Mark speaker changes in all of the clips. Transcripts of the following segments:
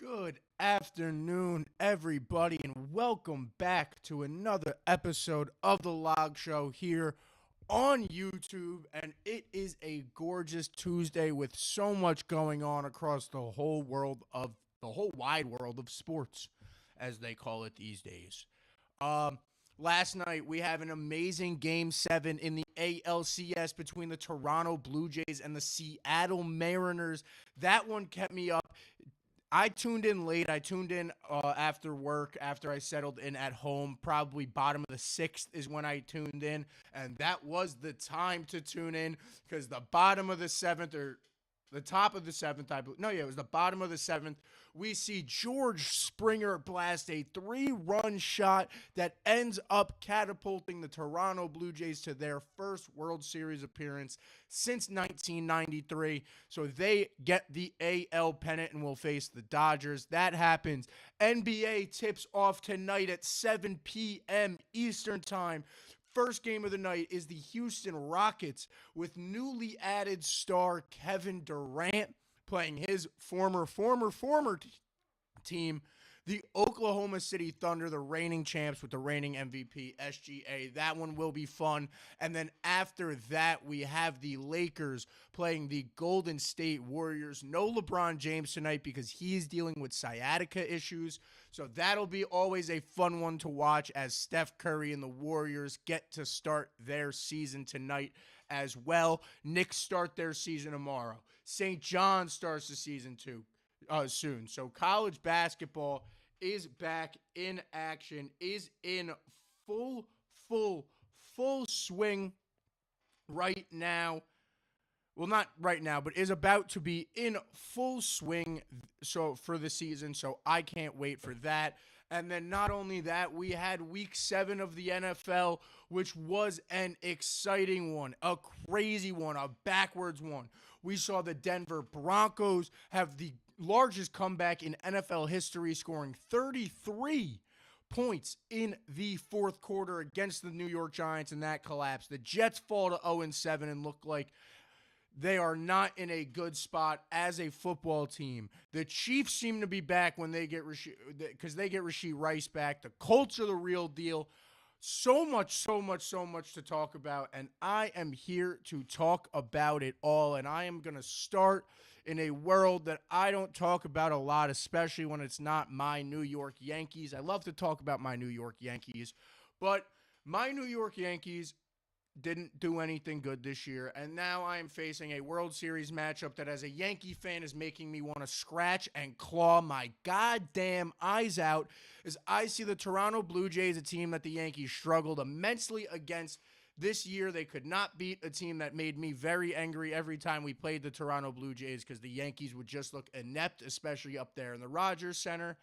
Speaker 1: Good afternoon, everybody, and welcome back to another episode of The Log Show here on YouTube. And it is a gorgeous Tuesday with so much going on across the whole wide world of sports, as they call it these days. Um, Last night we have an amazing Game 7 in the ALCS between the Toronto Blue Jays and the Seattle Mariners. That one kept me up. I tuned in late. I tuned in after work, after I settled in at home. Probably bottom of the sixth is when I tuned in. And that was the time to tune in because the bottom of the seventh, or the top of the seventh, I believe. No, yeah, it was the bottom of the seventh. We see George Springer blast a 3-run shot that ends up catapulting the Toronto Blue Jays to their first World Series appearance since 1993. So they get the AL pennant and will face the Dodgers. That happens. NBA tips off tonight at 7 p.m. Eastern Time. First game of the night is the Houston Rockets with newly added star Kevin Durant playing his former team, the Oklahoma City Thunder, the reigning champs with the reigning MVP, SGA. That one will be fun. And then after that, we have the Lakers playing the Golden State Warriors. No LeBron James tonight because he's dealing with sciatica issues. So that'll be always a fun one to watch as Steph Curry and the Warriors get to start their season tonight as well. Knicks start their season tomorrow. St. John starts the season soon. So college basketball is back in action, is in full swing right now. Well, not right now, but is about to be in full swing for the season. So I can't wait for that. And then not only that, we had week 7 of the NFL, which was an exciting one, a crazy one, a backwards one. We saw the Denver Broncos have the largest comeback in NFL history, scoring 33 points in the fourth quarter against the New York Giants, and that collapsed. The Jets fall to 0-7 and look like they are not in a good spot as a football team. The Chiefs seem to be back when they get Rashee Rice back. The Colts are the real deal. So much to talk about, and I am here to talk about it all. And I am going to start in a world that I don't talk about a lot, especially when it's not my New York Yankees. I love to talk about my New York Yankees, but my New York Yankees didn't do anything good this year, and now I am facing a World Series matchup that, as a Yankee fan, is making me want to scratch and claw my goddamn eyes out as I see the Toronto Blue Jays, a team that the Yankees struggled immensely against this year. They could not beat a team that made me very angry every time we played the Toronto Blue Jays because the Yankees would just look inept, especially up there in the Rogers Center.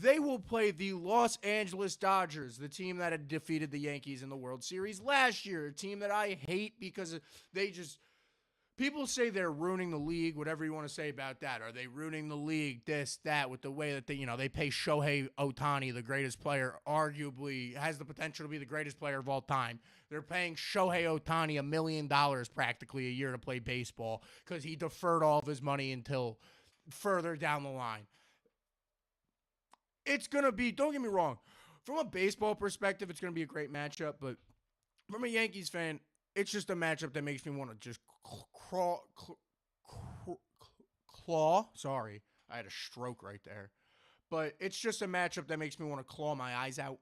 Speaker 1: They will play the Los Angeles Dodgers, the team that had defeated the Yankees in the World Series last year, a team that I hate because people say they're ruining the league, whatever you want to say about that. Are they ruining the league, this, that, with the way that they pay Shohei Ohtani, the greatest player, arguably has the potential to be the greatest player of all time. They're paying Shohei Ohtani $1 million practically a year to play baseball because he deferred all of his money until further down the line. It's going to be, don't get me wrong, from a baseball perspective, it's going to be a great matchup, but from a Yankees fan, it's just a matchup that makes me want to just claw. Sorry, I had a stroke right there. But it's just a matchup that makes me want to claw my eyes out.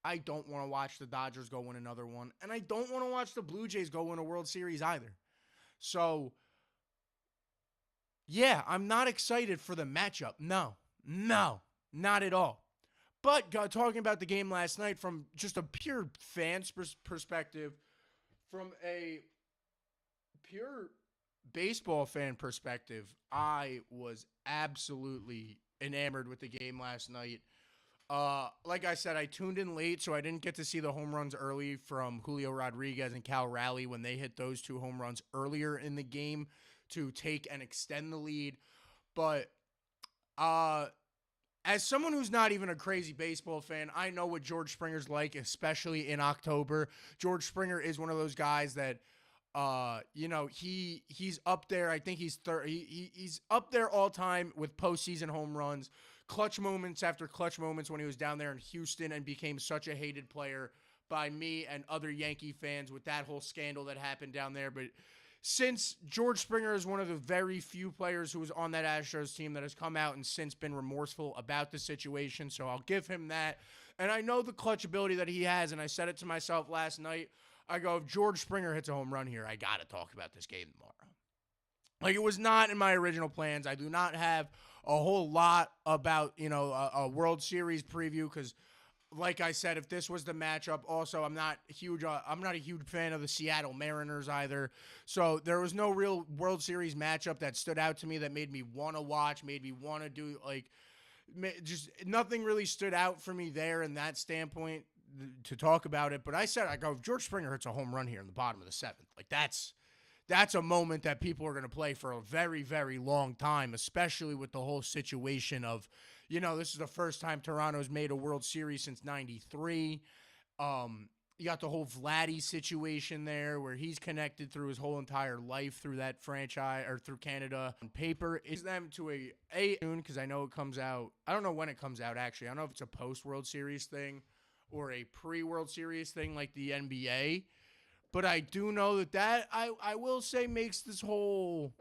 Speaker 1: I don't want to watch the Dodgers go win another one, and I don't want to watch the Blue Jays go win a World Series either. So, yeah, I'm not excited for the matchup. No. Not at all. But talking about the game last night from just a pure fan's perspective, from a pure baseball fan perspective, I was absolutely enamored with the game last night. Like I said, I tuned in late, so I didn't get to see the home runs early from Julio Rodriguez and Cal Raleigh when they hit those 2 home runs earlier in the game to take and extend the lead. But as someone who's not even a crazy baseball fan, I know what George Springer's like, especially in October. George Springer is one of those guys that He's up there. I think he's he's up there all time with postseason home runs, clutch moments after clutch moments when he was down there in Houston and became such a hated player by me and other Yankee fans with that whole scandal that happened down there. But since George Springer is one of the very few players who was on that Astros team that has come out and since been remorseful about the situation, so I'll give him that. And I know the clutch ability that he has, and I said it to myself last night. I go, if George Springer hits a home run here, I got to talk about this game tomorrow. Like, it was not in my original plans. I do not have a whole lot about, a World Series preview because, like I said, if this was the matchup, also I'm not a huge fan of the Seattle Mariners either. So there was no real World Series matchup that stood out to me that made me want to watch, made me want to do, just nothing really stood out for me there in that standpoint to talk about it. But I go, if George Springer hits a home run here in the bottom of the seventh, like that's a moment that people are going to play for a very, very long time, especially with the whole situation of, this is the first time Toronto's made a World Series since '93. You got the whole Vladdy situation there where he's connected through his whole entire life through that franchise or through Canada. On paper, is them to a soon because I know it comes out. I don't know when it comes out, actually. I don't know if it's a post-World Series thing or a pre-World Series thing like the NBA. But I do know that I will say makes this whole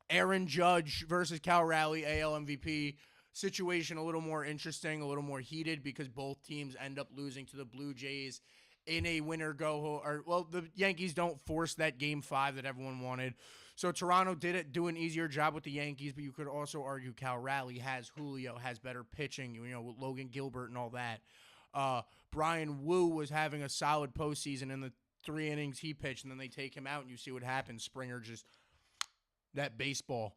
Speaker 1: Aaron Judge versus Cal Raleigh AL MVP situation a little more interesting, a little more heated because both teams end up losing to the Blue Jays in a the Yankees don't force that Game 5 that everyone wanted. So Toronto did do an easier job with the Yankees, but you could also argue Cal Raleigh has Julio, has better pitching, with Logan Gilbert and all that. Brian Wu was having a solid postseason in the 3 innings he pitched, and then they take him out, and you see what happens. Springer just, that baseball,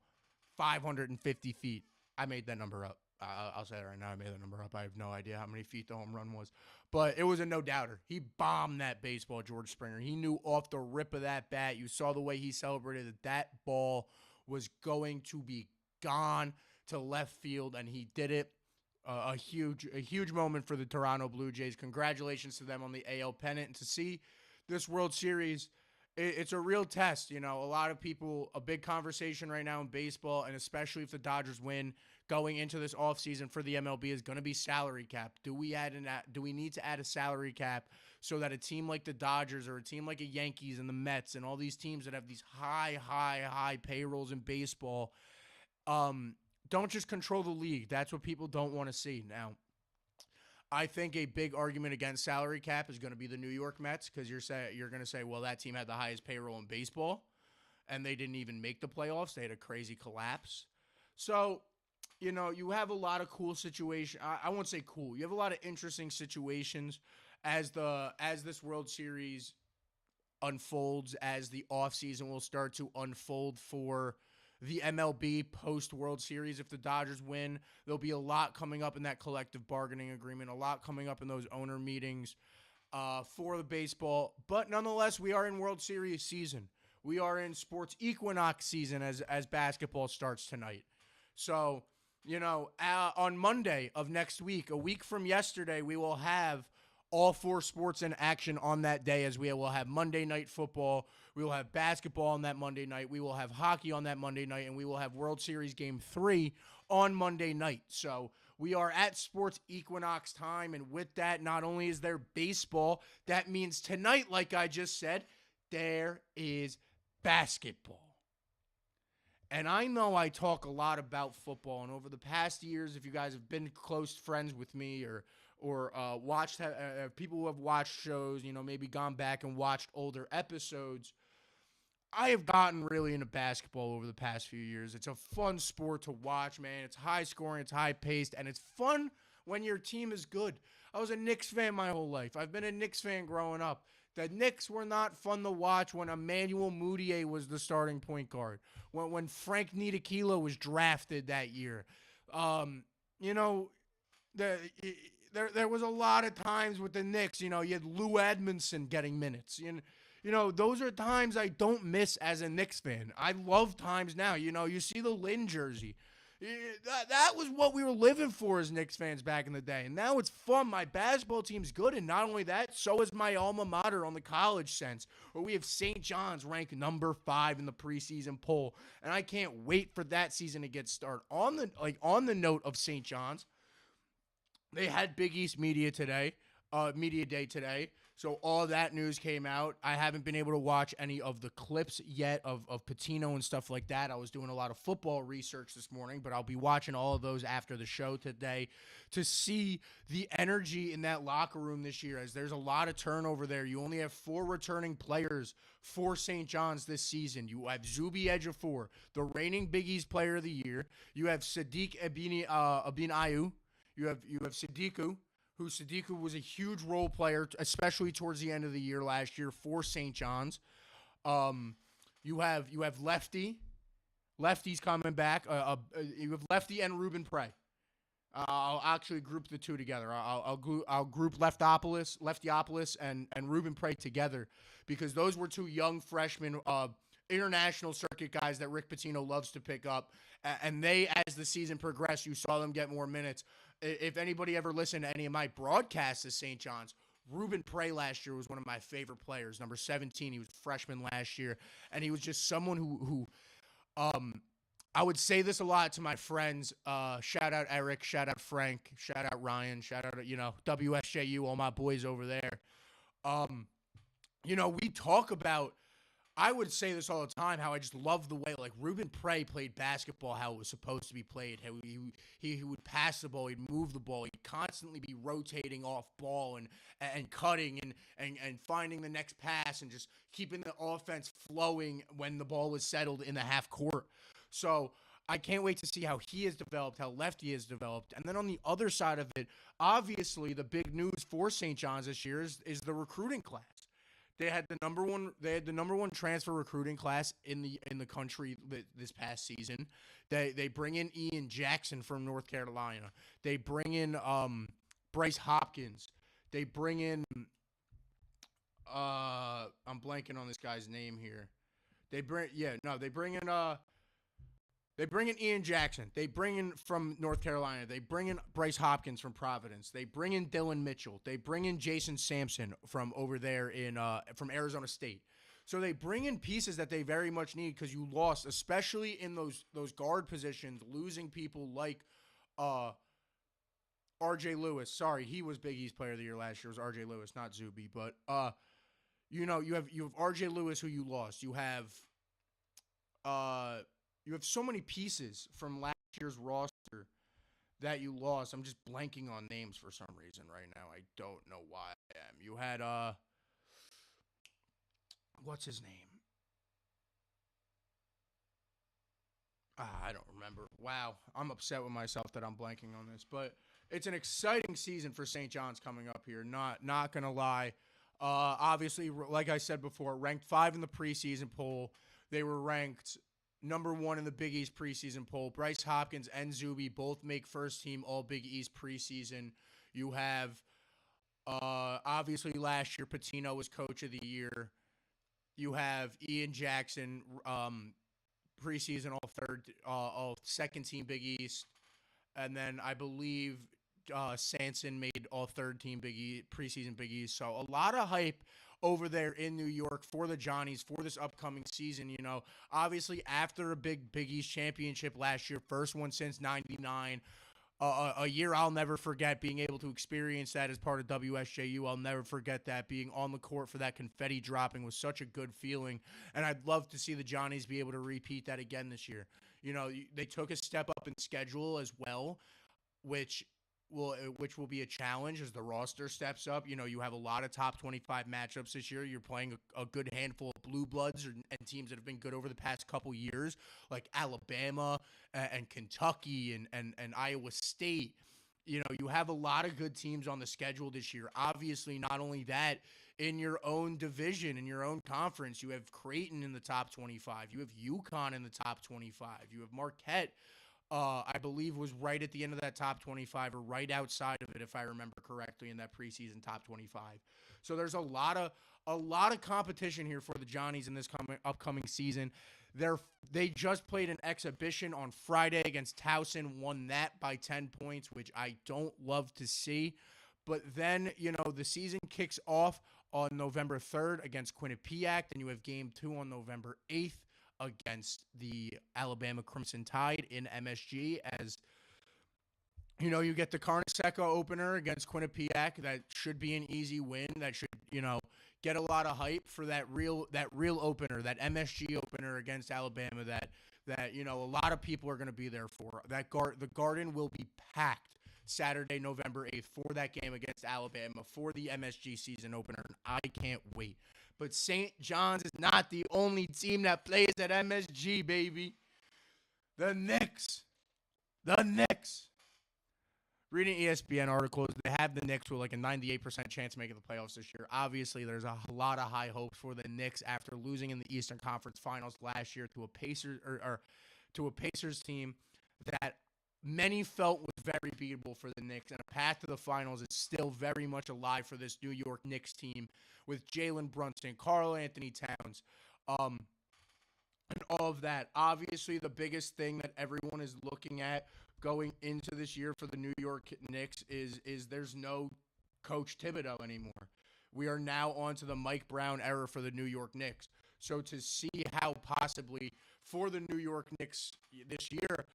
Speaker 1: 550 feet. I made that number up. I'll say it right now. I made that number up. I have no idea how many feet the home run was. But it was a no-doubter. He bombed that baseball, George Springer. He knew off the rip of that bat. You saw the way he celebrated that ball was going to be gone to left field, and he did it. A huge moment for the Toronto Blue Jays. Congratulations to them on the AL pennant. And to see this World Series, it's a real test. A lot of people, a big conversation right now in baseball, and especially if the Dodgers win going into this offseason for the MLB, is going to be salary cap. Do we need to add a salary cap so that a team like the Dodgers or a team like the Yankees and the Mets and all these teams that have these high payrolls in baseball don't just control the league? That's what people don't want to see. Now, I think a big argument against salary cap is going to be the New York Mets because you're going to say, well, that team had the highest payroll in baseball, and they didn't even make the playoffs. They had a crazy collapse. So, you have a lot of cool situations. I won't say cool. You have a lot of interesting situations as this World Series unfolds, as the offseason will start to unfold for the MLB post-World Series. If the Dodgers win, there'll be a lot coming up in that collective bargaining agreement, a lot coming up in those owner meetings for the baseball. But nonetheless, we are in World Series season. We are in sports equinox season as basketball starts tonight. So, on Monday of next week, a week from yesterday, we will have all 4 sports in action on that day, as we will have Monday Night Football, we will have basketball on that Monday night, we will have hockey on that Monday night, and we will have World Series Game 3 on Monday night. So we are at sports equinox time, and with that, not only is there baseball, that means tonight, like I just said, there is basketball. And I know I talk a lot about football, and over the past years, if you guys have been close friends with me or watched people who have watched shows, maybe gone back and watched older episodes, I have gotten really into basketball over the past few years. It's a fun sport to watch, man. It's high scoring, it's high paced, and it's fun when your team is good. I was a Knicks fan my whole life. I've been a Knicks fan growing up. The Knicks were not fun to watch when Emmanuel Mudiay was the starting point guard. When Frank Ntilikina was drafted that year. There was a lot of times with the Knicks, you had Lou Edmondson getting minutes. Those are times I don't miss as a Knicks fan. I love times now. You see the Lynn jersey. That was what we were living for as Knicks fans back in the day. And now it's fun. My basketball team's good. And not only that, so is my alma mater on the college sense, where we have St. John's ranked number 5 in the preseason poll. And I can't wait for that season to get started. On the note of St. John's, they had Big East Media Day today. So all that news came out. I haven't been able to watch any of the clips yet of Pitino and stuff like that. I was doing a lot of football research this morning, but I'll be watching all of those after the show today to see the energy in that locker room this year, as there's a lot of turnover there. You only have 4 returning players for St. John's this season. You have Zuby Ejiofor, the reigning Big East Player of the Year. You have Sadiq Abin Ayu. You have Sadiku, who Sadiku was a huge role player, especially towards the end of the year last year for St. John's. You have Lefty. Lefty's coming back. You have Lefty and Ruben Prey. I'll actually group the two together. I'll group Leftyopolis and Ruben Prey together, because those were 2 young freshmen, international circuit guys that Rick Pitino loves to pick up. And they, as the season progressed, you saw them get more minutes. If anybody ever listened to any of my broadcasts at St. John's, Ruben Prey last year was one of my favorite players. Number 17, he was a freshman last year, and he was just someone who I would say this a lot to my friends. Shout out Eric, shout out Frank, shout out Ryan, shout out, WSJU, all my boys over there. We talk about, I would say this all the time, how I just love the way, like, Ruben Prey played basketball how it was supposed to be played. How he would pass the ball, he'd move the ball, he'd constantly be rotating off ball and cutting and finding the next pass and just keeping the offense flowing when the ball was settled in the half court. So I can't wait to see how he has developed, how Lefty has developed. And then on the other side of it, obviously the big news for St. John's this year is the recruiting class. They had the number one transfer recruiting class in the country this past season. They bring in Ian Jackson from North Carolina. They bring in Bryce Hopkins. They bring in I'm blanking on this guy's name here. They bring in Ian Jackson. They bring in from North Carolina. They bring in Bryce Hopkins from Providence. They bring in Dylan Mitchell. They bring in Jason Sampson from over there from Arizona State. So they bring in pieces that they very much need, because you lost, especially in those guard positions, losing people like R.J. Lewis. Sorry, he was Big East Player of the Year last year. It was R.J. Lewis, not Zuby. But you have R.J. Lewis, who you lost. You have so many pieces from last year's roster that you lost. I'm just blanking on names for some reason right now. I don't know why I am. You had, what's his name? I don't remember. Wow. I'm upset with myself that I'm blanking on this. But it's an exciting season for St. John's coming up here. Not going to lie. Obviously, like I said before, ranked 5 in the preseason poll. They were ranked number 1 in the Big East preseason poll. Bryce Hopkins and Zuby both make first team All Big East preseason. You have, obviously last year, Pitino was Coach of the Year. You have Ian Jackson, preseason all second team Big East. And then I believe Sanson made all third team preseason Big East. So a lot of hype over there in New York for the Johnnies for this upcoming season. Obviously after a Big East championship last year, first one since '99, a year I'll never forget, being able to experience that as part of WSJU. I'll never forget that. Being on the court for that confetti dropping was such a good feeling, and I'd love to see the Johnnies be able to repeat that again this year. They took a step up in schedule as well, which will be a challenge as the roster steps up. You have a lot of top 25 matchups this year. You're playing a good handful of blue bloods and teams that have been good over the past couple years, like Alabama and Kentucky and Iowa State. You have a lot of good teams on the schedule this year. Obviously, not only that, in your own division, in your own conference, you have Creighton in the top 25. You have UConn in the top 25. You have Marquette, I believe, was right at the end of that top 25 or right outside of it, if I remember correctly, in that preseason top 25. So there's a lot of competition here for the Johnnies in this upcoming season. They just played an exhibition on Friday against Towson, won that by 10 points, which I don't love to see. But then, the season kicks off on November 3rd against Quinnipiac. Then you have game 2 on November 8th against the Alabama Crimson Tide in MSG. As you get the Carnesecca opener against Quinnipiac. That should be an easy win. That should, get a lot of hype for that real opener, that MSG opener against Alabama. That a lot of people are going to be there for. The Garden will be packed Saturday, November 8th for that game against Alabama for the MSG season opener. And I can't wait. But St. John's is not the only team that plays at MSG, baby. The Knicks. Reading ESPN articles, they have the Knicks with like a 98% chance of making the playoffs this year. Obviously, there's a lot of high hopes for the Knicks after losing in the Eastern Conference Finals last year to a Pacers team that many felt was very beatable for the Knicks, and a path to the finals is still very much alive for this New York Knicks team with Jalen Brunson, Karl Anthony Towns, and all of that. Obviously, the biggest thing that everyone is looking at going into this year for the New York Knicks is there's no Coach Thibodeau anymore. We are now on to the Mike Brown era for the New York Knicks. So to see how possibly for the New York Knicks this year,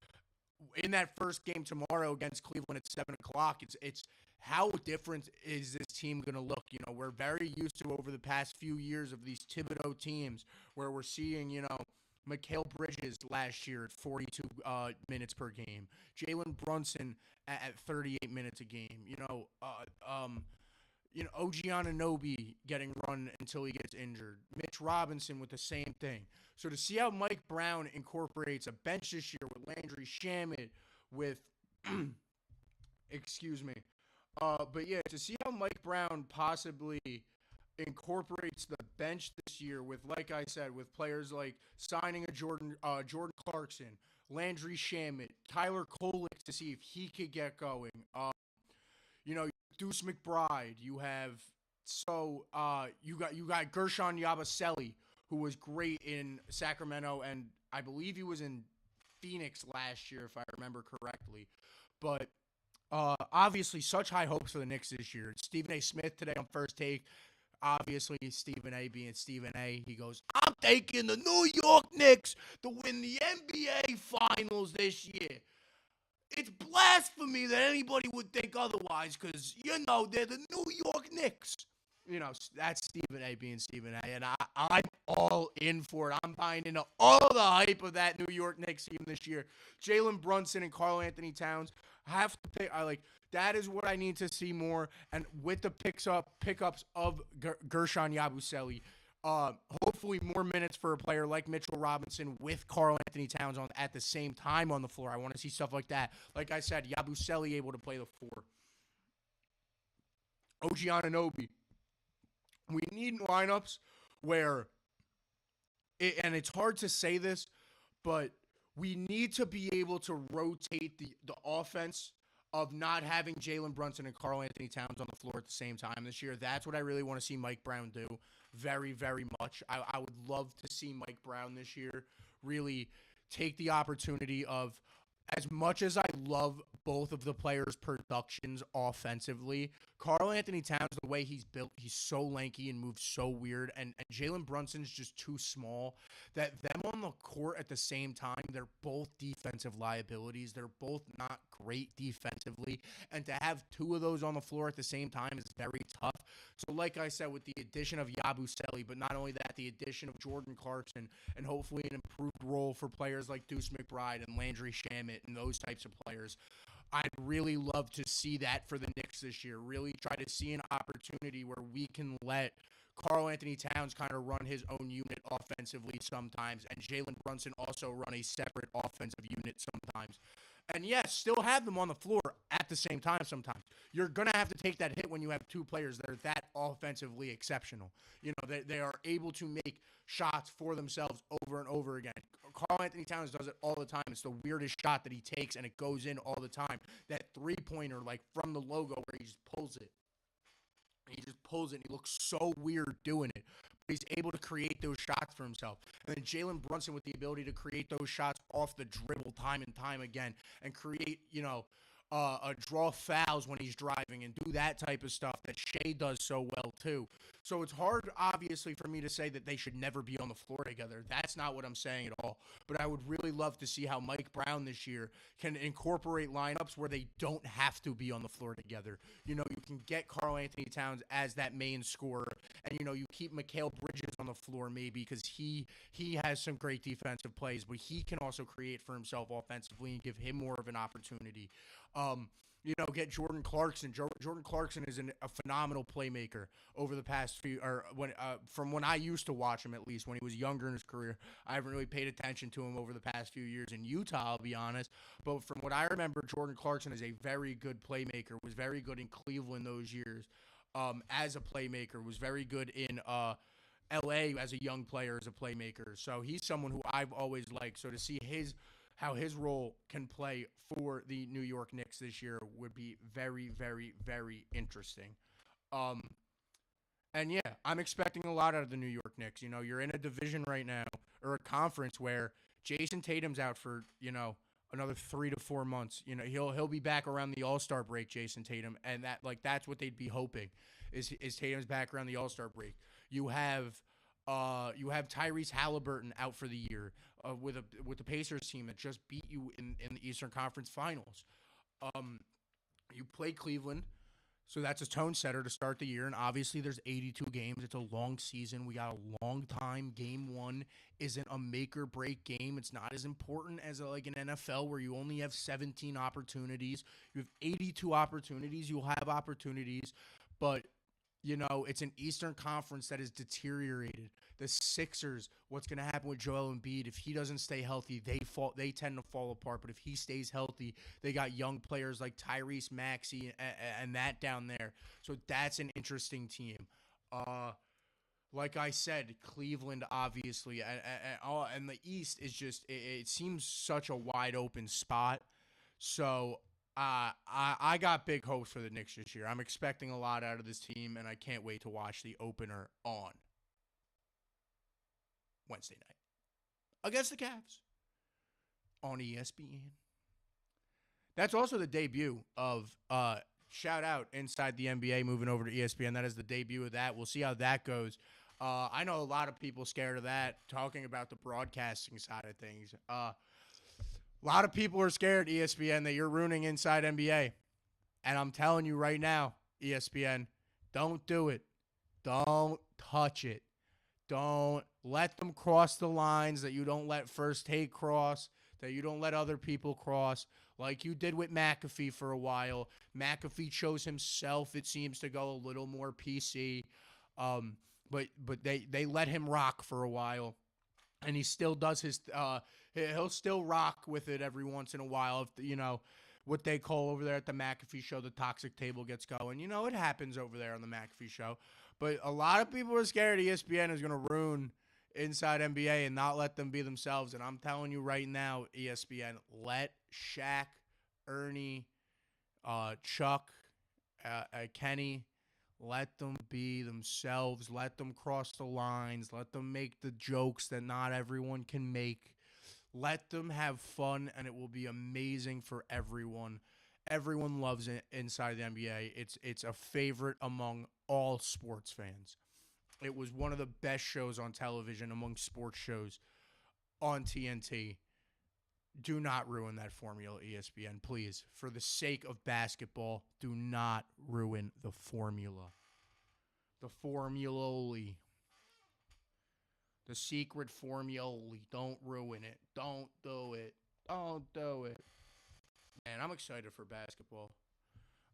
Speaker 1: in that first game tomorrow against Cleveland at 7 o'clock, it's how different is this team going to look? We're very used to over the past few years of these Thibodeau teams where we're seeing, Mikal Bridges last year at 42 minutes per game. Jalen Brunson at 38 minutes a game. OG Anunoby getting run until he gets injured. Mitch Robinson with the same thing. So to see how Mike Brown incorporates a bench this year with Landry Shamet, with excuse me. But yeah, to see how Mike Brown possibly incorporates the bench this year with, like I said, with players like signing a Jordan Clarkson, Landry Shamet, Tyler Kolek to see if he could get going. Deuce McBride. You have you got Gershon Yabusele, who was great in Sacramento, and I believe he was in Phoenix last year, if I remember correctly. But obviously, such high hopes for the Knicks this year. Stephen A. Smith today on First Take. Obviously, Stephen A. being Stephen A., he goes, I'm taking the New York Knicks to win the NBA Finals this year. It's blasphemy that anybody would think otherwise because, they're the New York Knicks. That's Stephen A. being Stephen A., and I'm all in for it. I'm buying into all the hype of that New York Knicks team this year. Jalen Brunson and Karl Anthony Towns have to pick. That is what I need to see more. And with the pickups of Gershon Yabusele, hopefully more minutes for a player like Mitchell Robinson with Karl Anthony Towns at the same time on the floor. I want to see stuff like that. Like I said, Yabusele able to play the 4. OG Anunoby. We need lineups where, and it's hard to say this, but we need to be able to rotate the offense of not having Jalen Brunson and Karl Anthony Towns on the floor at the same time this year. That's what I really want to see Mike Brown do very, very much. I would love to see Mike Brown this year really take the opportunity of, as much as I love both of the players' productions offensively, Karl Anthony Towns, the way he's built, he's so lanky and moves so weird, and Jalen Brunson's just too small, that them on the court at the same time, they're both defensive liabilities. They're both not great defensively, and to have two of those on the floor at the same time is very tough. So like I said, with the addition of Yabusele, but not only that, the addition of Jordan Clarkson, and hopefully an improved role for players like Deuce McBride and Landry Shamet and those types of players, I'd really love to see that for the Knicks this year. Really try to see an opportunity where we can let Karl Anthony Towns kind of run his own unit offensively sometimes, and Jalen Brunson also run a separate offensive unit sometimes. And yes, still have them on the floor at the same time sometimes. You're going to have to take that hit when you have two players that are that offensively exceptional. They are able to make shots for themselves over and over again. Karl Anthony Towns does it all the time. It's the weirdest shot that he takes, and it goes in all the time. That three-pointer, from the logo, where he just pulls it. He just pulls it, and he looks so weird doing it. He's able to create those shots for himself. And then Jalen Brunson with the ability to create those shots off the dribble time and time again and create, draw fouls when he's driving and do that type of stuff that Shea does so well too. So it's hard, obviously, for me to say that they should never be on the floor together. That's not what I'm saying at all. But I would really love to see how Mike Brown this year can incorporate lineups where they don't have to be on the floor together. You can get Karl-Anthony Towns as that main scorer, and you keep Mikal Bridges on the floor maybe because he has some great defensive plays, but he can also create for himself offensively and give him more of an opportunity. Get Jordan Clarkson. Jordan Clarkson is a phenomenal playmaker over the past few, from when I used to watch him, at least when he was younger in his career. I haven't really paid attention to him over the past few years in Utah, I'll be honest. But from what I remember, Jordan Clarkson is a very good playmaker, was very good in Cleveland those years as a playmaker, was very good in LA as a young player as a playmaker. So he's someone who I've always liked. So to see how his role can play for the New York Knicks this year would be very, very, very interesting. And yeah, I'm expecting a lot out of the New York Knicks. You're in a division right now, or a conference where Jason Tatum's out for, another 3 to 4 months. He'll be back around the All-Star break, Jason Tatum, and that's what they'd be hoping is Tatum's back around the All-Star break. You have Tyrese Halliburton out for the year with the Pacers team that just beat you in the Eastern Conference Finals. You play Cleveland, so that's a tone setter to start the year. And obviously, there's 82 games. It's a long season. We got a long time. Game 1 isn't a make or break game. It's not as important as like an NFL where you only have 17 opportunities. You have 82 opportunities. You'll have opportunities, but it's an Eastern Conference that is deteriorated. The Sixers, what's going to happen with Joel Embiid? If he doesn't stay healthy, they tend to fall apart. But if he stays healthy, they got young players like Tyrese Maxey and that down there. So that's an interesting team. Like I said, Cleveland, obviously, and the East is just, it seems such a wide open spot. So I got big hopes for the Knicks this year. I'm expecting a lot out of this team, and I can't wait to watch the opener on Wednesday night against the Cavs on ESPN. That's also the debut of shout out Inside the NBA moving over to ESPN. That is the debut of that. We'll see how that goes. I know a lot of people scared of that, talking about the broadcasting side of things. A lot of people are scared, ESPN, that you're ruining Inside NBA. And I'm telling you right now, ESPN, don't do it. Don't touch it. Don't let them cross the lines that you don't let First Take cross, that you don't let other people cross, like you did with McAfee for a while. McAfee chose himself, it seems, to go a little more PC. But they let him rock for a while. And he still does his he'll still rock with it every once in a while. If what they call over there at the McAfee show, the toxic table gets going. It happens over there on the McAfee show. But a lot of people are scared ESPN is going to ruin Inside NBA and not let them be themselves. And I'm telling you right now, ESPN, let Shaq, Ernie, Chuck, Kenny, let them be themselves. Let them cross the lines. Let them make the jokes that not everyone can make. Let them have fun, and it will be amazing for everyone. Everyone loves it inside the NBA. It's a favorite among all sports fans. It was one of the best shows on television among sports shows on TNT. Do not ruin that formula, ESPN, please. For the sake of basketball, do not ruin the formula. The formula. The secret formula. Don't ruin it. Don't do it. Don't do it. Man, I'm excited for basketball.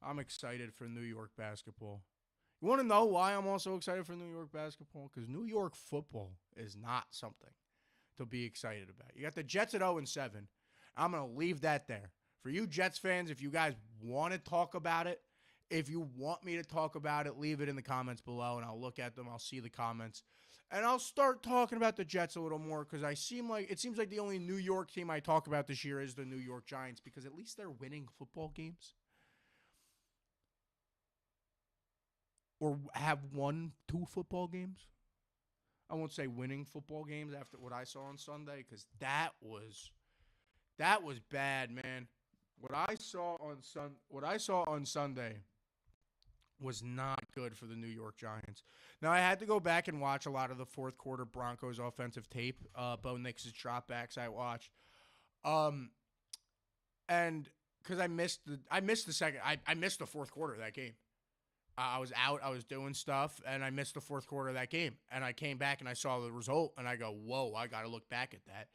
Speaker 1: I'm excited for New York basketball. You want to know why I'm also excited for New York basketball? Because New York football is not something to be excited about. You got the Jets at 0-7. I'm going to leave that there. For you Jets fans, if you guys want to talk about it, if you want me to talk about it, leave it in the comments below, and I'll look at them. I'll see the comments. And I'll start talking about the Jets a little more because it seems like the only New York team I talk about this year is the New York Giants because at least they're winning football games. Or have won 2 football games. I won't say winning football games after what I saw on Sunday, because that was bad, man. What I saw on Sunday was not good for the New York Giants. Now, I had to go back and watch a lot of the fourth quarter Broncos offensive tape, Bo Nix's dropbacks I watched. And because I missed the fourth quarter of that game. I was out, I was doing stuff, and I missed the fourth quarter of that game. And I came back and I saw the result, and I go, whoa, I got to look back at that.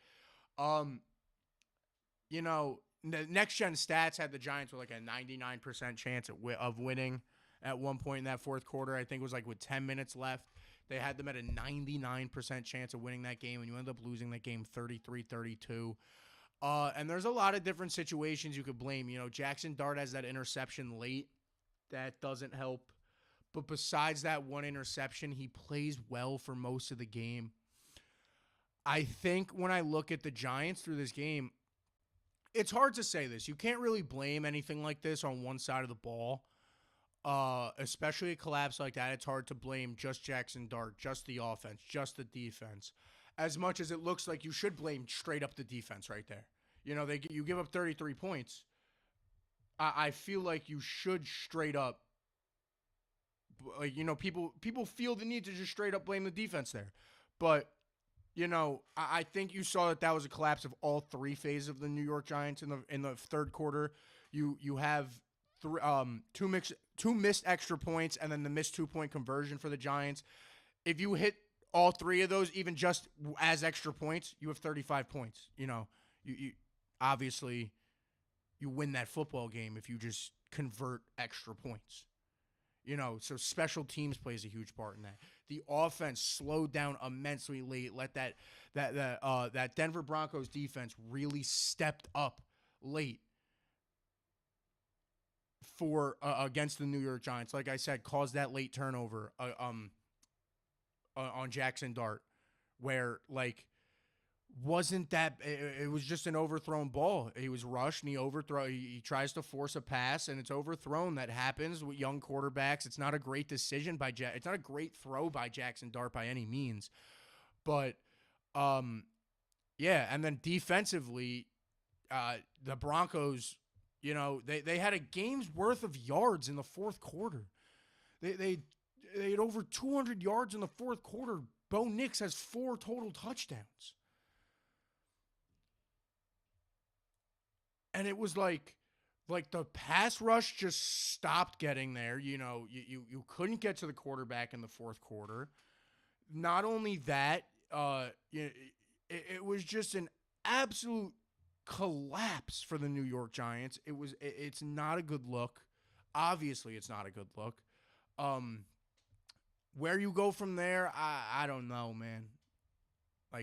Speaker 1: The Next Gen Stats had the Giants with like a 99% chance of winning at one point in that fourth quarter. I think it was like with 10 minutes left. They had them at a 99% chance of winning that game, and you end up losing that game 33-32. And there's a lot of different situations you could blame. Jackson Dart has that interception late. That doesn't help. But besides that one interception, he plays well for most of the game. I think when I look at the Giants through this game, it's hard to say this. You can't really blame anything like this on one side of the ball. Especially a collapse like that, it's hard to blame just Jackson Dart, just the offense, just the defense. As much as it looks like you should blame straight up the defense right there. You give up 33 points. I feel like you should straight up, people feel the need to just straight up blame the defense there. But, I think you saw that was a collapse of all three phases of the New York Giants in the third quarter. You have two missed extra points and then the missed 2-point conversion for the Giants. If you hit all three of those, even just as extra points, you have 35 points. You obviously you win that football game if you just convert extra points. So special teams plays a huge part in that. The offense slowed down immensely late. Let that Denver Broncos defense really stepped up late for against the New York Giants. Like I said, caused that late turnover on Jackson Dart, where wasn't that it was just an overthrown ball. He was rushed and he tries to force a pass and it's overthrown. That happens with young quarterbacks. It's not a great decision it's not a great throw by Jackson Dart by any means. But and then defensively, the Broncos, they had a game's worth of yards in the fourth quarter. They had over 200 yards in the fourth quarter. Bo Nix has 4 total touchdowns. And it was like the pass rush just stopped getting there. You couldn't get to the quarterback in the fourth quarter. Not only that, it was just an absolute collapse for the New York Giants. It's not a good look. Obviously, it's not a good look. Where you go from there, I don't know, man.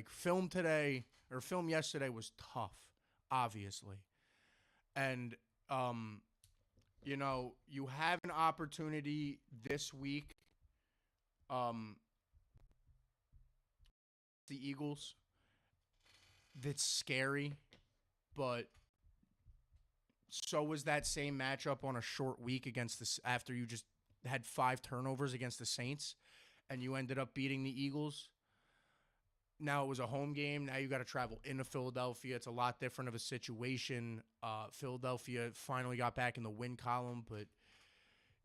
Speaker 1: Film yesterday was tough, obviously. And, you have an opportunity this week. The Eagles. That's scary, but so was that same matchup on a short week after you just had 5 turnovers against the Saints, and you ended up beating the Eagles. Now it was a home game. Now you got to travel into Philadelphia. It's a lot different of a situation. Philadelphia finally got back in the win column, but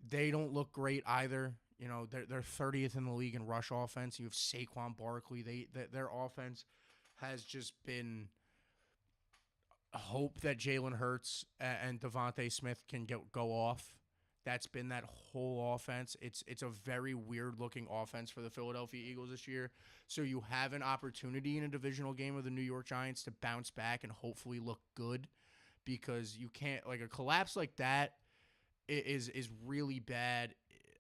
Speaker 1: they don't look great either. They're 30th in the league in rush offense. You have Saquon Barkley. Their offense has just been hope that Jalen Hurts and Devontae Smith can go off. That's been that whole offense. It's a very weird-looking offense for the Philadelphia Eagles this year. So you have an opportunity in a divisional game of the New York Giants to bounce back and hopefully look good, because you can't, a collapse like that is really bad.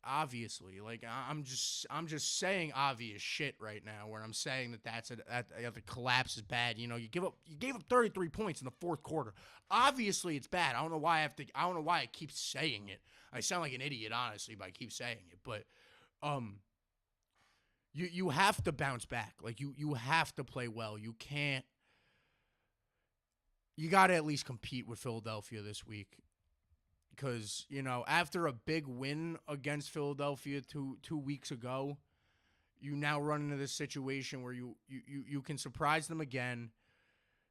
Speaker 1: Obviously, I'm just saying obvious shit right now, where I'm saying that the collapse is bad. You gave up 33 points in the fourth quarter. Obviously, it's bad. I don't know why I keep saying it. I sound like an idiot, honestly, but I keep saying it. But you have to bounce back. You have to play well. You can't. You got to at least compete with Philadelphia this week. Because, after a big win against Philadelphia two weeks ago, you now run into this situation where you can surprise them again.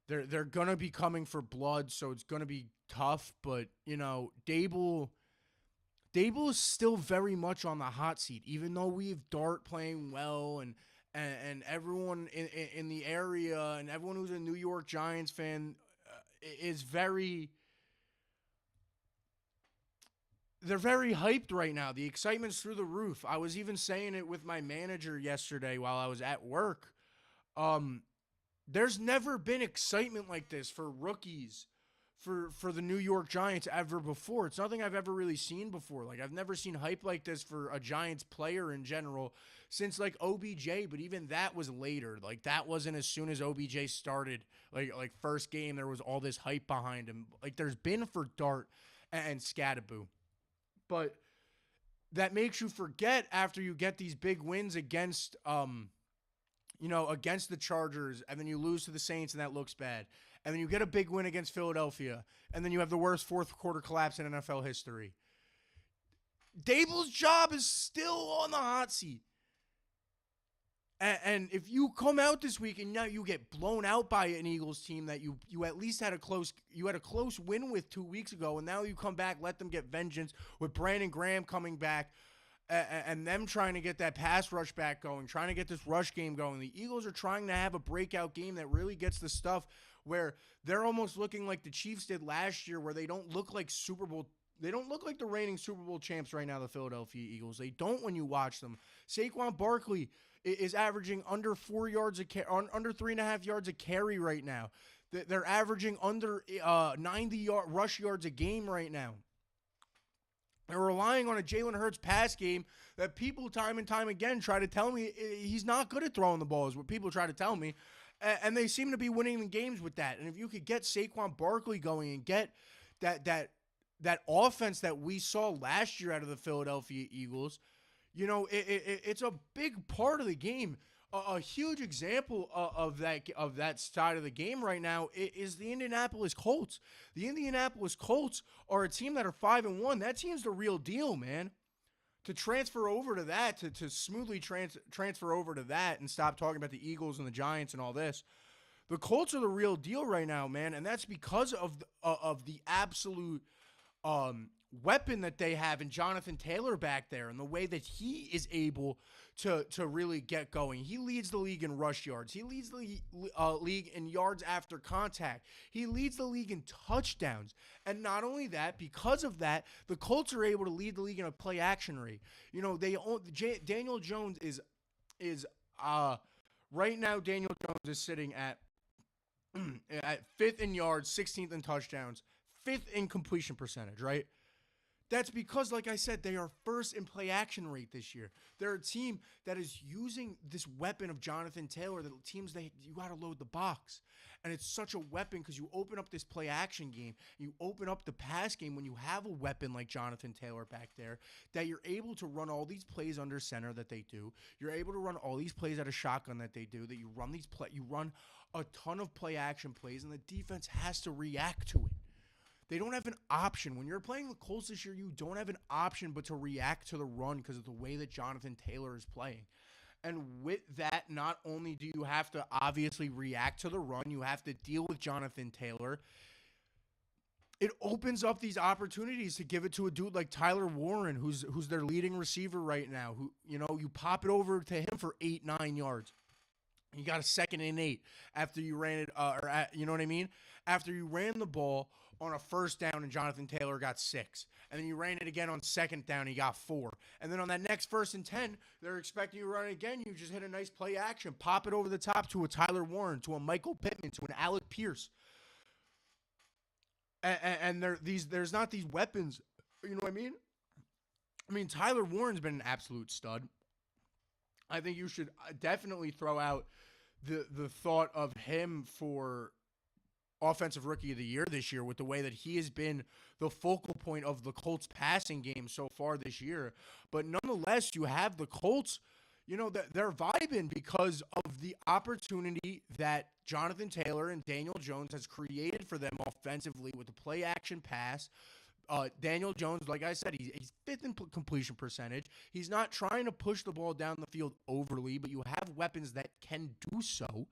Speaker 1: They're gonna be coming for blood, so it's gonna be tough. But Dable is still very much on the hot seat, even though we have Dart playing well and everyone in the area and everyone who's a New York Giants fan is very. They're very hyped right now. The excitement's through the roof. I was even saying it with my manager yesterday while I was at work. There's never been excitement like this for rookies for the New York Giants ever before. It's nothing I've ever really seen before. Like, I've never seen hype like this for a Giants player in general since, like, OBJ, but even that was later. Like, that wasn't as soon as OBJ started. Like first game, there was all this hype behind him. Like, there's been for Dart and Scattaboo. But that makes you forget after you get these big wins against against the Chargers, and then you lose to the Saints, and that looks bad. And then you get a big win against Philadelphia, and then you have the worst fourth quarter collapse in NFL history. Dable's job is still on the hot seat. And if you come out this week and now you get blown out by an Eagles team that you at least had a close win with 2 weeks ago, and now you come back, let them get vengeance with Brandon Graham coming back, and them trying to get that pass rush back going, trying to get this rush game going. The Eagles are trying to have a breakout game that really gets the stuff where they're almost looking like the Chiefs did last year, where they don't look like They don't look like the reigning Super Bowl champs right now, the Philadelphia Eagles. They don't when you watch them. Saquon Barkley is averaging under 4 yards under 3.5 yards a carry right now. They're averaging under 90 rush yards a game right now. They're relying on a Jalen Hurts pass game that people time and time again try to tell me he's not good at throwing the ball, is what people try to tell me. And they seem to be winning the games with that. And if you could get Saquon Barkley going and get that offense that we saw last year out of the Philadelphia Eagles, it's a big part of the game. A huge example of that side of the game right now is the Indianapolis Colts. The Indianapolis Colts are a team that are 5-1. That team's the real deal, man. To transfer over to that, to smoothly transfer over to that and stop talking about the Eagles and the Giants and all this. The Colts are the real deal right now, man, and that's because of the absolute weapon that they have in Jonathan Taylor back there and the way that he is able to really get going. He leads the league in rush yards. He leads the league in yards after contact. He leads the league in touchdowns. And not only that, because of that, the Colts are able to lead the league in a play action rate. Daniel Jones is right now. Daniel Jones is sitting at 5th in yards, 16th in touchdowns, 5th in completion percentage, right? That's because, like I said, they are first in play action rate this year. They're a team that is using this weapon of Jonathan Taylor. The teams, you got to load the box. And it's such a weapon because you open up this play action game. You open up the pass game when you have a weapon like Jonathan Taylor back there, that you're able to run all these plays under center that they do. You're able to run all these plays out of shotgun that they do, that you run a ton of play action plays, and the defense has to react to it. They don't have an option. When you're playing the Colts this year, you don't have an option but to react to the run because of the way that Jonathan Taylor is playing. And with that, not only do you have to obviously react to the run, you have to deal with Jonathan Taylor. It opens up these opportunities to give it to a dude like Tyler Warren, who's their leading receiver right now. Who, you pop it over to him for 8-9 yards. You got a 2nd and 8 after you ran it, you know what I mean? After you ran the ball on a 1st down and Jonathan Taylor got 6. And then you ran it again on 2nd down, he got 4. And then on that next 1st and 10, they're expecting you to run it again. You just hit a nice play action, pop it over the top to a Tyler Warren, to a Michael Pittman, to an Alec Pierce. And there's not these weapons, you know what I mean? I mean, Tyler Warren's been an absolute stud. I think you should definitely throw out the thought of him for Offensive Rookie of the Year this year, with the way that he has been the focal point of the Colts passing game so far this year. But nonetheless, you have the Colts, they're vibing because of the opportunity that Jonathan Taylor and Daniel Jones has created for them offensively with the play action pass, Daniel Jones, like I said, he's fifth in completion percentage. He's not trying to push the ball down the field overly, but you have weapons that can do so.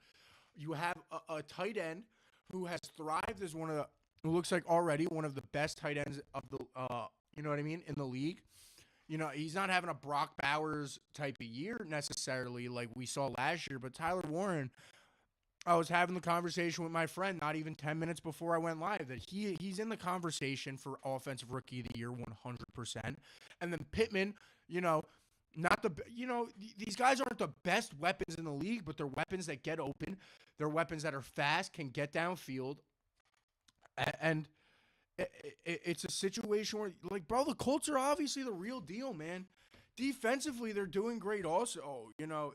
Speaker 1: You have a tight end who has thrived as one of the, who looks like already one of the best tight ends of the, you know what I mean, in the league. You know, he's not having a Brock Bowers type of year necessarily like we saw last year, but Tyler Warren, I was having the conversation with my friend not even 10 minutes before I went live that he's in the conversation for offensive rookie of the year 100%. And then Pittman, you know, not the, you know, these guys aren't the best weapons in the league, but they're weapons that get open. They're weapons that are fast, can get downfield. And it's a situation where, like, bro, the Colts are obviously the real deal, man. Defensively, they're doing great also. You know,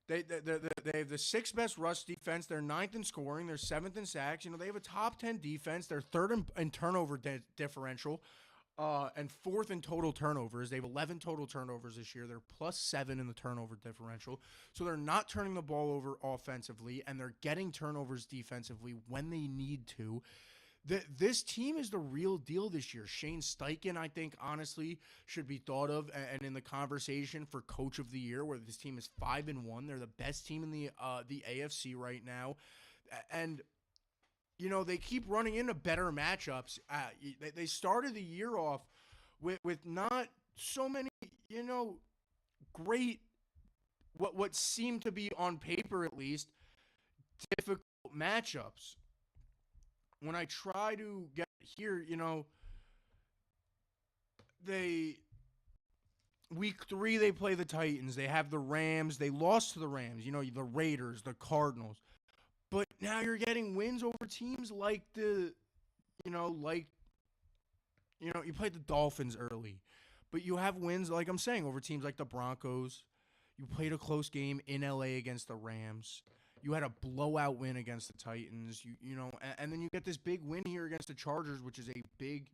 Speaker 1: they have the sixth best rush defense. They're ninth in scoring. They're seventh in sacks. You know, they have a top 10 defense. They're third in turnover differential, and fourth in total turnovers. They have 11 total turnovers this year. They're +7 in the turnover differential. So they're not turning the ball over offensively, and they're getting turnovers defensively when they need to. This team is the real deal this year. Shane Steichen, I think, honestly, should be thought of and in the conversation for Coach of the Year, where this team is 5-1. They're the best team in the AFC right now, and you know they keep running into better matchups. They started the year off with not so many, you know, great what seemed to be on paper at least difficult matchups. When I try to get here, you know, week 3 they play the Titans. They have the Rams. They lost to the Rams. You know, the Raiders, the Cardinals. But now you're getting wins over teams like you played the Dolphins early. But you have wins, like I'm saying, over teams like the Broncos. You played a close game in LA against the Rams. You had a blowout win against the Titans. You know, and then you get this big win here against the Chargers, which is a big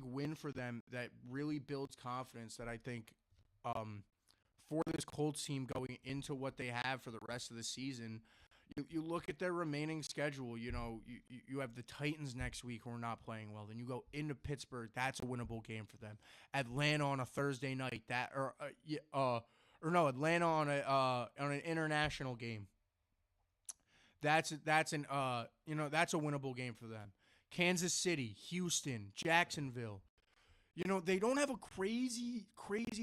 Speaker 1: win for them that really builds confidence that I think for this Colts team going into what they have for the rest of the season. You look at their remaining schedule, you know, you have the Titans next week who are not playing well. Then you go into Pittsburgh. That's a winnable game for them. Atlanta on a Thursday night. Atlanta on an international game. That's a winnable game for them. Kansas City, Houston, Jacksonville. You know, they don't have a crazy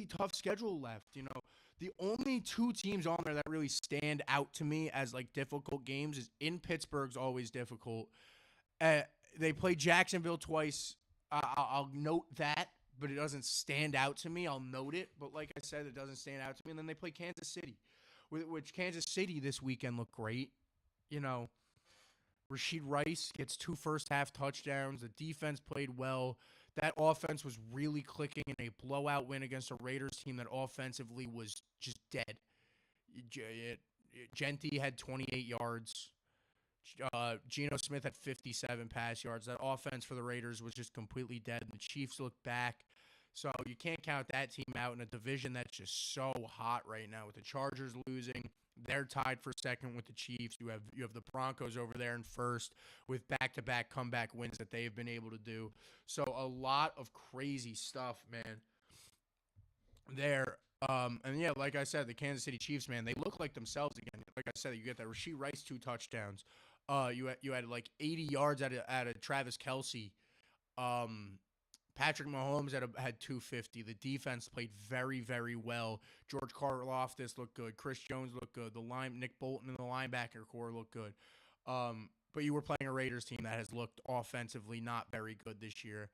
Speaker 1: tough schedule left. You know, the only 2 teams on there that really stand out to me as like difficult games is in Pittsburgh's always difficult. They play Jacksonville twice. I'll note that, but it doesn't stand out to me. I'll note it, but like I said, it doesn't stand out to me. And then they play Kansas City, which Kansas City this weekend looked great. You know, Rashid Rice gets 2 first-half touchdowns. The defense played well. That offense was really clicking in a blowout win against a Raiders team that offensively was just dead. Genti had 28 yards. Geno Smith had 57 pass yards. That offense for the Raiders was just completely dead. The Chiefs looked back. So you can't count that team out in a division that's just so hot right now with the Chargers losing. They're tied for second with the Chiefs. You have the Broncos over there in first with back-to-back comeback wins that they've been able to do. So a lot of crazy stuff, man. There. And yeah, like I said, the Kansas City Chiefs, man, they look like themselves again. Like I said, you get that Rashid Rice 2 touchdowns. You had like 80 yards out of Travis Kelce. Patrick Mahomes had 250. The defense played very, very well. George Karlaftis looked good. Chris Jones looked good. Nick Bolton and the linebacker core looked good. But you were playing a Raiders team that has looked offensively not very good this year.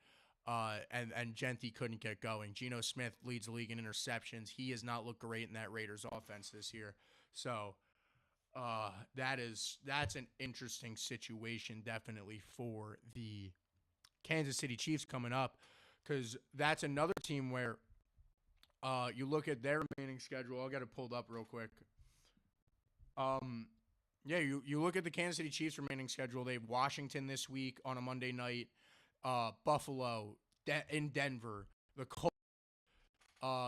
Speaker 1: And Genti couldn't get going. Geno Smith leads the league in interceptions. He has not looked great in that Raiders offense this year. So that's an interesting situation definitely for the Kansas City Chiefs coming up, because that's another team where you look at their remaining schedule. I'll get it pulled up real quick. You look at the Kansas City Chiefs remaining schedule. They have Washington this week on a Monday night, Buffalo in Denver, the Colts.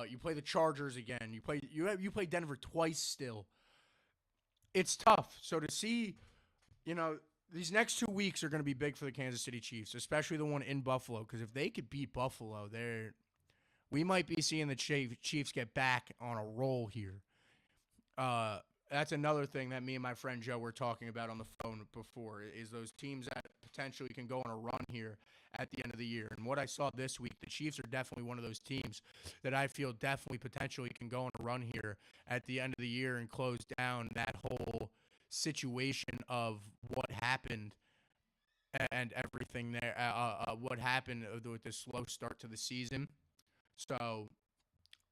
Speaker 1: You play the Chargers again. You play Denver twice still. It's tough. So to see, you know, these next 2 weeks are going to be big for the Kansas City Chiefs, especially the one in Buffalo, because if they could beat Buffalo, we might be seeing the Chiefs get back on a roll here. That's another thing that me and my friend Joe were talking about on the phone before, is those teams that potentially can go on a run here at the end of the year. And what I saw this week, the Chiefs are definitely one of those teams that I feel definitely potentially can go on a run here at the end of the year and close down that whole situation of what happened and everything there, what happened with the slow start to the season. So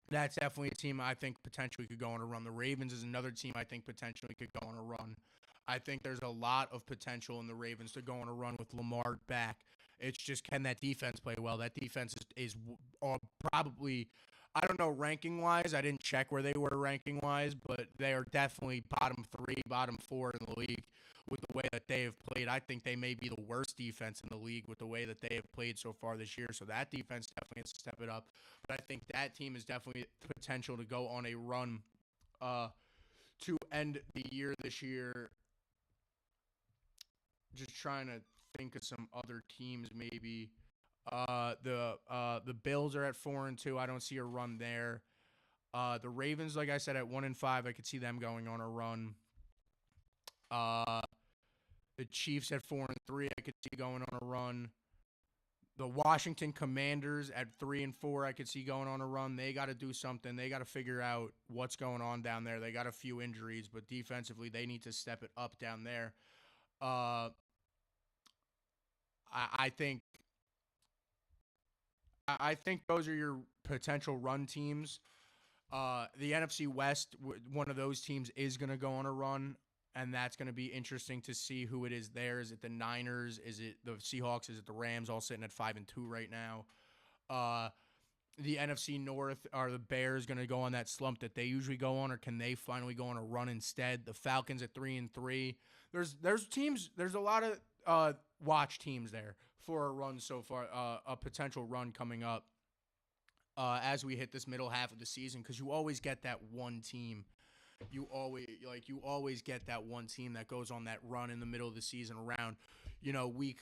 Speaker 1: that's definitely a team I think potentially could go on a run. The Ravens is another team I think potentially could go on a run. I think there's a lot of potential in the Ravens to go on a run with Lamar back. It's just, can that defense play well? That defense is probably, I don't know ranking wise. I didn't check where they were ranking wise, but they are definitely bottom 3, bottom 4 in the league with the way that they have played. I think they may be the worst defense in the league with the way that they have played so far this year. So that defense definitely has to step it up. But I think that team is definitely potential to go on a run to end the year this year. Just trying to think of some other teams maybe. The Bills are at 4-2. I don't see a run there. The Ravens, like I said, at 1-5. I could see them going on a run. The Chiefs at 4-3. I could see going on a run. The Washington Commanders at 3-4. I could see going on a run. They got to do something. They got to figure out what's going on down there. They got a few injuries, but defensively they need to step it up down there. I think those are your potential run teams. The NFC West, one of those teams is going to go on a run, and that's going to be interesting to see who it is there. Is it the Niners? Is it the Seahawks? Is it the Rams, all sitting at 5-2 right now? The NFC North, are the Bears going to go on that slump that they usually go on, or can they finally go on a run instead? The Falcons at 3-3. There's teams. There's a lot of watch teams there for a run so far, a potential run coming up as we hit this middle half of the season, because you always get that one team. You always get that one team that goes on that run in the middle of the season around, week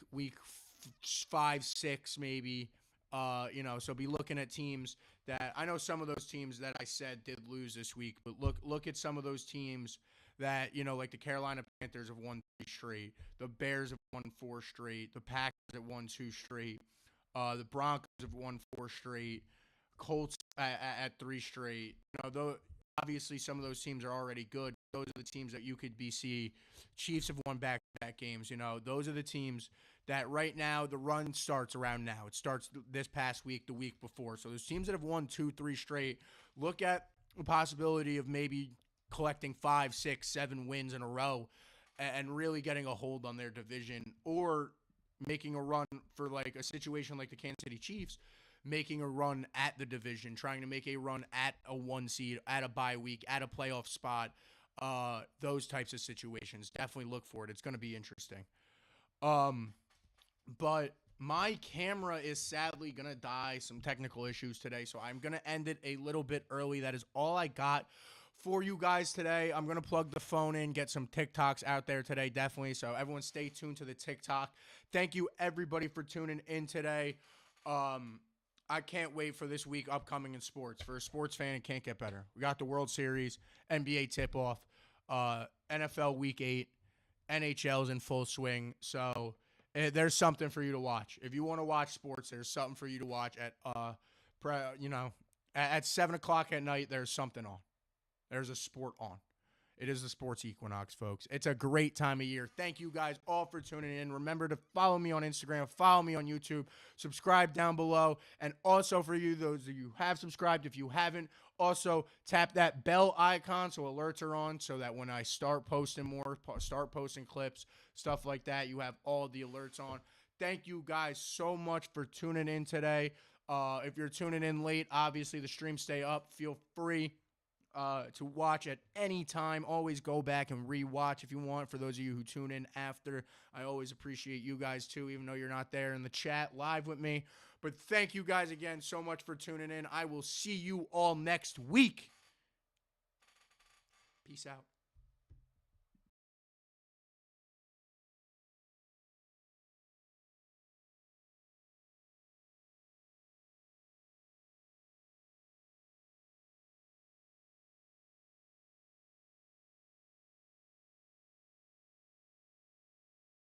Speaker 1: 5, 6 maybe. So be looking at teams that, I know some of those teams that I said did lose this week, but look at some of those teams that, like the Carolina Panthers have won 3 straight. The Bears have won 4 straight. The Packers have won 2 straight. The Broncos have won 4 straight. Colts at 3 straight. Though obviously some of those teams are already good. Those are the teams that you could see. Chiefs have won back-to-back games. Those are the teams that right now the run starts around now. It starts this past week, the week before. So those teams that have won 2, 3 straight, look at the possibility of maybe collecting 5, 6, 7 wins in a row and really getting a hold on their division, or making a run for like a situation like the Kansas City Chiefs, making a run at the division, trying to make a run at a 1 seed, at a bye week, at a playoff spot. Those types of situations. Definitely look for it. It's going to be interesting. But my camera is sadly going to die. Some technical issues today, so I'm going to end it a little bit early. That is all I got for you guys today. I'm going to plug the phone in, get some TikToks out there today, definitely. So everyone stay tuned to the TikTok. Thank you, everybody, for tuning in today. I can't wait for this week upcoming in sports. For a sports fan, it can't get better. We got the World Series, NBA tip-off, NFL Week 8, NHL's in full swing. So there's something for you to watch. If you want to watch sports, there's something for you to watch at 7 o'clock at night. There's something on. There's a sport on. It is the sports equinox, folks. It's a great time of year. Thank you guys all for tuning in. Remember to follow me on Instagram, follow me on YouTube, subscribe down below. And also for you, those of you who have subscribed, if you haven't, also tap that bell icon so alerts are on, so that when I start posting more, start posting clips, stuff like that, you have all the alerts on. Thank you guys so much for tuning in today. If you're tuning in late, obviously the streams stay up. Feel free to watch at any time. Always go back and re-watch if you want. For those of you who tune in after, I always appreciate you guys too, even though you're not there in the chat live with me. But thank you guys again so much for tuning in. I will see you all next week. Peace out.